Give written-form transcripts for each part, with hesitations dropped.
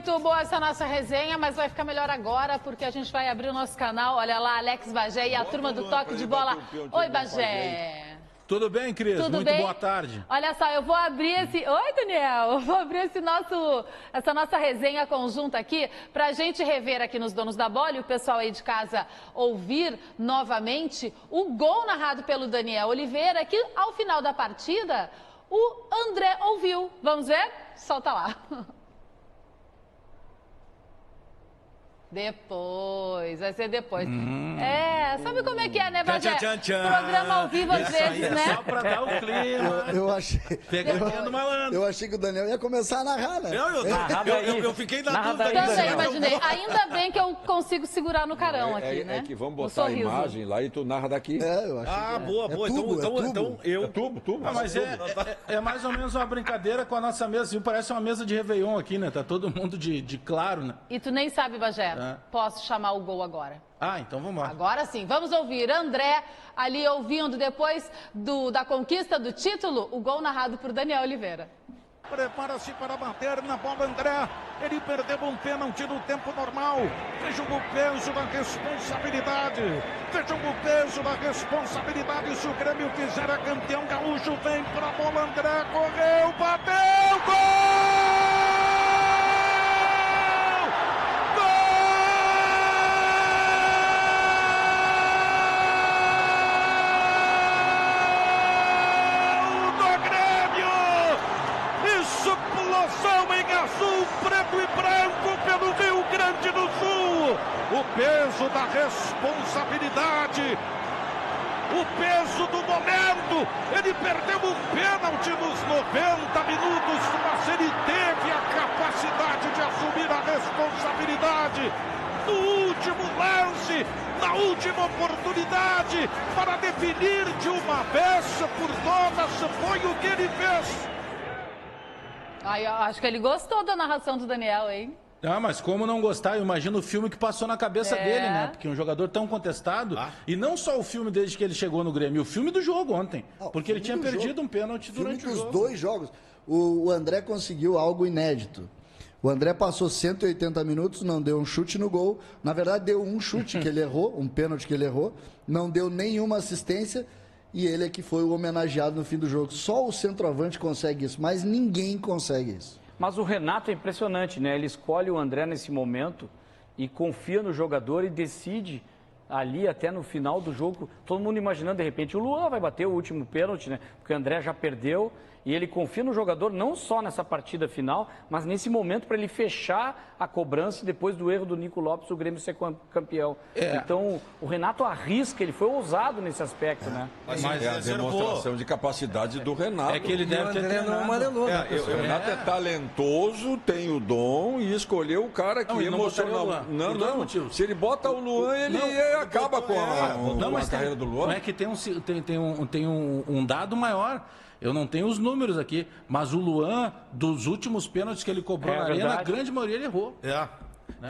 muito boa essa nossa resenha, mas vai ficar melhor agora, porque a gente vai abrir o nosso canal. Olha lá, Alex Bagé e a turma do Toque de Bola. Oi, Bagé. Tudo bem, Cris? Tudo muito bem? Boa tarde. Olha só, eu vou abrir esse... Oi, Daniel! Eu vou abrir essa nossa resenha conjunta aqui para a gente rever aqui nos Donos da Bola e o pessoal aí de casa ouvir novamente o gol narrado pelo Daniel Oliveira, que ao final da partida o André ouviu. Vamos ver? Solta lá. Depois, vai ser depois. Sabe como é que é, né, Bagé? Programa ao vivo às vezes, né? Só pra dar o clima. Eu achei. Pegadinha do malandro. Eu achei que o Daniel ia começar a narrar, né? Eu fiquei na dúvida. Também imaginei. Ainda bem que eu consigo segurar no carão aqui, né? É que vamos botar a imagem lá e tu narra daqui. Eu achei. Boa. Então eu... Tubo. Mas é mais ou menos uma brincadeira com a nossa mesa. Viu? Parece uma mesa de Réveillon aqui, né? Tá todo mundo de claro, né? E tu nem sabe, Bagé. Posso chamar o gol agora. Então vamos lá. Agora sim, vamos ouvir André ali ouvindo depois da conquista do título, o gol narrado por Daniel Oliveira. Prepara-se para bater na bola, André. Ele perdeu um pênalti no tempo normal. Vejam o peso da responsabilidade. Vejam o peso da responsabilidade. Se o Grêmio quiser é campeão gaúcho, vem para a bola, André. Correu, bateu, gol! Preto e branco pelo Rio Grande do Sul, o peso da responsabilidade, o peso do momento. Ele perdeu um pênalti nos 90 minutos, mas ele teve a capacidade de assumir a responsabilidade no último lance, na última oportunidade, para definir de uma vez por todas. Foi o que ele fez. Eu acho que ele gostou da narração do Daniel, hein? Mas como não gostar? Eu imagino o filme que passou na cabeça dele, né? Porque um jogador tão contestado, e não só o filme desde que ele chegou no Grêmio, o filme do jogo ontem, porque ele tinha perdido um pênalti durante o jogo. Os dois jogos. O André conseguiu algo inédito. O André passou 180 minutos, não deu um chute no gol. Na verdade, deu um chute que ele errou, um pênalti que ele errou. Não deu nenhuma assistência. E ele é que foi o homenageado no fim do jogo. Só o centroavante consegue isso, mas ninguém consegue isso. Mas o Renato é impressionante, né? Ele escolhe o André nesse momento e confia no jogador e decide ali até no final do jogo, todo mundo imaginando, de repente, o Luan vai bater o último pênalti, né? Porque o André já perdeu e ele confia no jogador não só nessa partida final, mas nesse momento para ele fechar a cobrança depois do erro do Nico Lopes, o Grêmio ser campeão. Então, o Renato arrisca, ele foi ousado nesse aspecto, né? Mas é a demonstração de capacidade do Renato. É que ele deve ter treinado. O Renato é talentoso, tem o dom e escolheu o cara que emocional. Não. Se ele bota o Luan, ele acaba com a carreira do Luan. Não é que tem um dado maior. Eu não tenho os números aqui, mas o Luan, dos últimos pênaltis que ele cobrou na arena, a grande maioria ele errou. Né?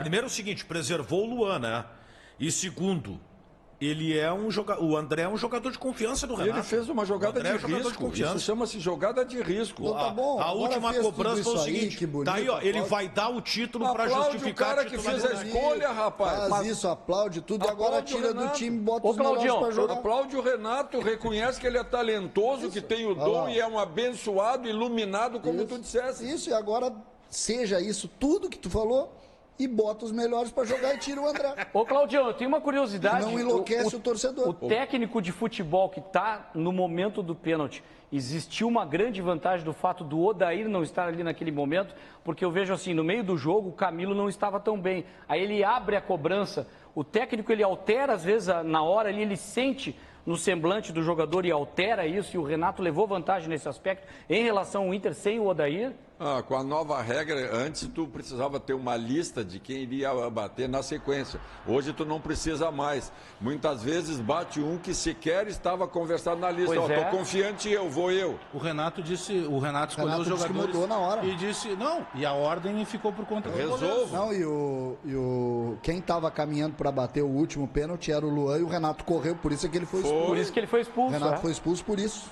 Primeiro é o seguinte, preservou o Luan, né? E segundo, ele é o André é um jogador de confiança do Renato. Ele fez uma jogada de risco. Isso chama-se jogada de risco. Então, tá bom, a última cobrança foi o seguinte, bonito, tá aí, ó, ele vai dar o título para justificar o cara que fez a escolha, rapaz. Faz isso, aplaude tudo e agora tira do time e bota os melhores para jogar. Aplaude o Renato, reconhece que ele é talentoso, que tem o dom e é um abençoado, iluminado, como tu disseste. Isso, e agora seja isso tudo que tu falou e bota os melhores para jogar e tira o André. Ô, Claudião, eu tenho uma curiosidade. Não enlouquece o torcedor. O técnico de futebol que está no momento do pênalti, existiu uma grande vantagem do fato do Odair não estar ali naquele momento, porque eu vejo assim, no meio do jogo, o Camilo não estava tão bem. Aí ele abre a cobrança, o técnico ele altera, às vezes, na hora ali, ele sente no semblante do jogador e altera isso, e o Renato levou vantagem nesse aspecto em relação ao Inter sem o Odair? Com a nova regra, antes tu precisava ter uma lista de quem iria bater na sequência. Hoje tu não precisa mais. Muitas vezes bate um que sequer estava conversado na lista. Tô confiante, vou eu. O Renato escolheu os jogadores mudou na hora. E disse, não, e a ordem ficou por conta do Resolve. Não, quem estava caminhando para bater o último pênalti era o Luan e o Renato correu, por isso é que ele foi expulso. Por isso que ele foi expulso. O Renato foi expulso por isso.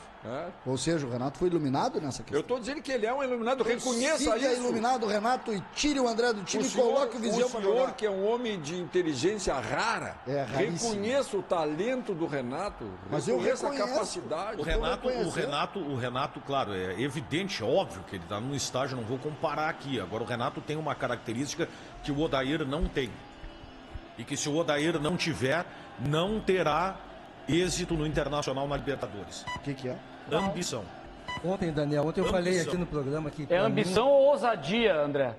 Ou seja, o Renato foi iluminado nessa questão. Eu estou dizendo que ele é um iluminado, reconheça Siga isso. iluminado, Renato, e tire o André do time e coloque o Viseu para jogar. O senhor, que é um homem de inteligência rara, reconheça o talento do Renato, mas eu reconheço a capacidade. O Renato, claro, é evidente, óbvio que ele está num estágio, não vou comparar aqui. Agora, o Renato tem uma característica que o Odair não tem. E que se o Odair não tiver, não terá êxito no Internacional na Libertadores. O que é? Ambição. Ontem, Daniel, eu falei aqui no programa que... É ambição ou ousadia, André?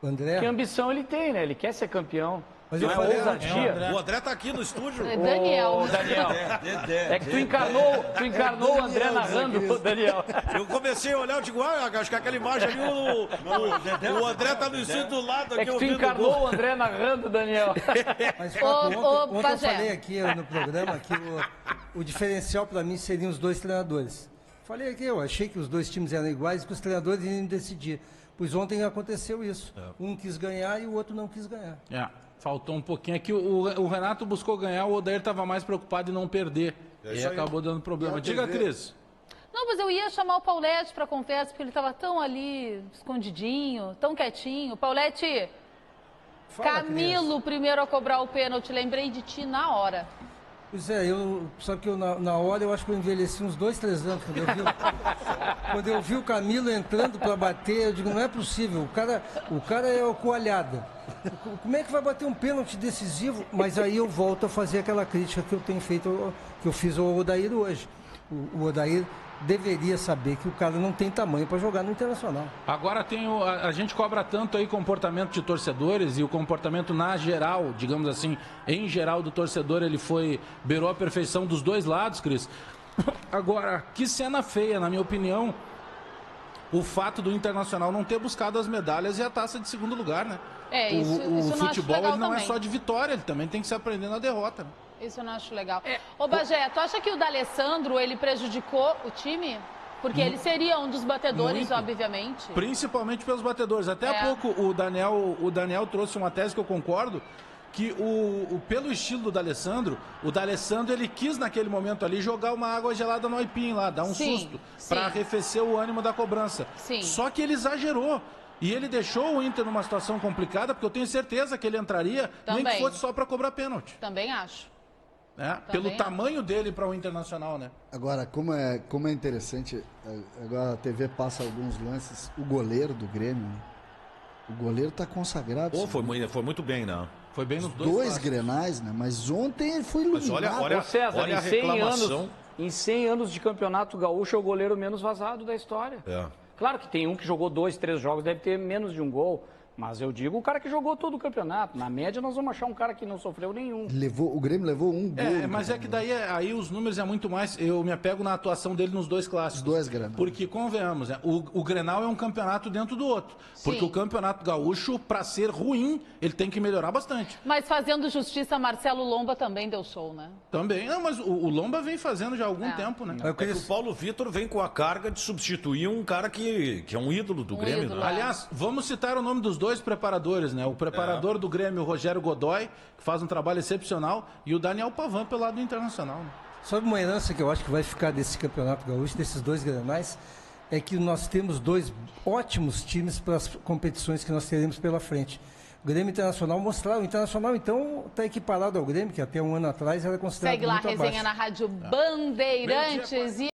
André? Que ambição ele tem, né? Ele quer ser campeão. Mas não eu é falei, ousadia. O André tá aqui no estúdio. É Daniel. Daniel. É que tu encarnou o André narrando, Daniel. Eu comecei a olhar, eu digo, acho que aquela imagem ali, o André tá no estúdio do lado aqui. É que tu encarnou o André narrando, Daniel. Mas ontem eu falei aqui no programa que o diferencial para mim seriam os dois treinadores. Falei aqui, eu achei que os dois times eram iguais e que os treinadores iriam decidir. Pois ontem aconteceu isso. Um quis ganhar e o outro não quis ganhar. Faltou um pouquinho aqui. O Renato buscou ganhar, o Odair estava mais preocupado em não perder. E acabou dando problema. Diga, Cris. Não, mas eu ia chamar o Paulete para a conversa, porque ele estava tão ali, escondidinho, tão quietinho. Paulete, Camilo primeiro a cobrar o pênalti. Lembrei de ti na hora. Pois é, só que na hora eu acho que eu envelheci uns 2, 3 anos. Quando eu vi o Camilo entrando para bater, eu digo, não é possível, o cara é o coalhada. Como é que vai bater um pênalti decisivo? Mas aí eu volto a fazer aquela crítica que eu tenho feito, que eu fiz ao Odair hoje. O Odair deveria saber que o cara não tem tamanho para jogar no Internacional. Agora a gente cobra tanto aí comportamento de torcedores e o comportamento na geral, digamos assim, em geral do torcedor, ele beirou a perfeição dos dois lados, Cris. Agora, que cena feia, na minha opinião, o fato do Internacional não ter buscado as medalhas e a taça de segundo lugar, né? O futebol ele não é só de vitória, ele também tem que se aprender na derrota, né? Isso eu não acho legal. Ô, Bagé, tu acha que o D'Alessandro, ele prejudicou o time? Porque ele seria um dos batedores, obviamente. Principalmente pelos batedores. Até há pouco o Daniel trouxe uma tese que eu concordo, que pelo estilo do D'Alessandro, o D'Alessandro ele quis naquele momento ali jogar uma água gelada no aipim lá, dar um susto, para arrefecer o ânimo da cobrança. Só que ele exagerou. E ele deixou o Inter numa situação complicada, porque eu tenho certeza que ele entraria, nem que fosse só para cobrar pênalti. Também acho. Pelo tamanho dele para o Internacional, né? Agora, como é interessante, agora a TV passa alguns lances, o goleiro do Grêmio, né? O goleiro tá consagrado. Foi muito bem, né? Foi bem nos dois Grenais, né? Mas ontem ele foi iluminado. Mas olha, César, olha a reclamação. Em 100 anos de campeonato gaúcho, é o goleiro menos vazado da história. Claro que tem um que jogou 2, 3 jogos, deve ter menos de um gol. Mas eu digo o cara que jogou todo o campeonato. Na média, nós vamos achar um cara que não sofreu nenhum. O Grêmio levou um gol. Mas é que daí aí os números é muito mais... Eu me apego na atuação dele nos dois clássicos. Os dois Grenais. Porque, convenhamos, né? O Grenal é um campeonato dentro do outro. Porque o campeonato gaúcho, para ser ruim, ele tem que melhorar bastante. Mas fazendo justiça, Marcelo Lomba também deu show, né? Também. Não, mas o Lomba vem fazendo já há algum tempo, né? É que o Paulo Vitor vem com a carga de substituir um cara que é um ídolo do Grêmio. Ídolo, né? Aliás, vamos citar o nome dos dois preparadores, né? O preparador do Grêmio, o Rogério Godoy, que faz um trabalho excepcional, e o Daniel Pavan pelo lado do Internacional. Né? Sabe uma herança que eu acho que vai ficar desse campeonato gaúcho, desses dois grenais, é que nós temos dois ótimos times para as competições que nós teremos pela frente. O Grêmio Internacional mostrar. O Internacional, então, está equiparado ao Grêmio, que até um ano atrás era considerado muito abaixo. Segue lá a resenha na Rádio Bandeirantes.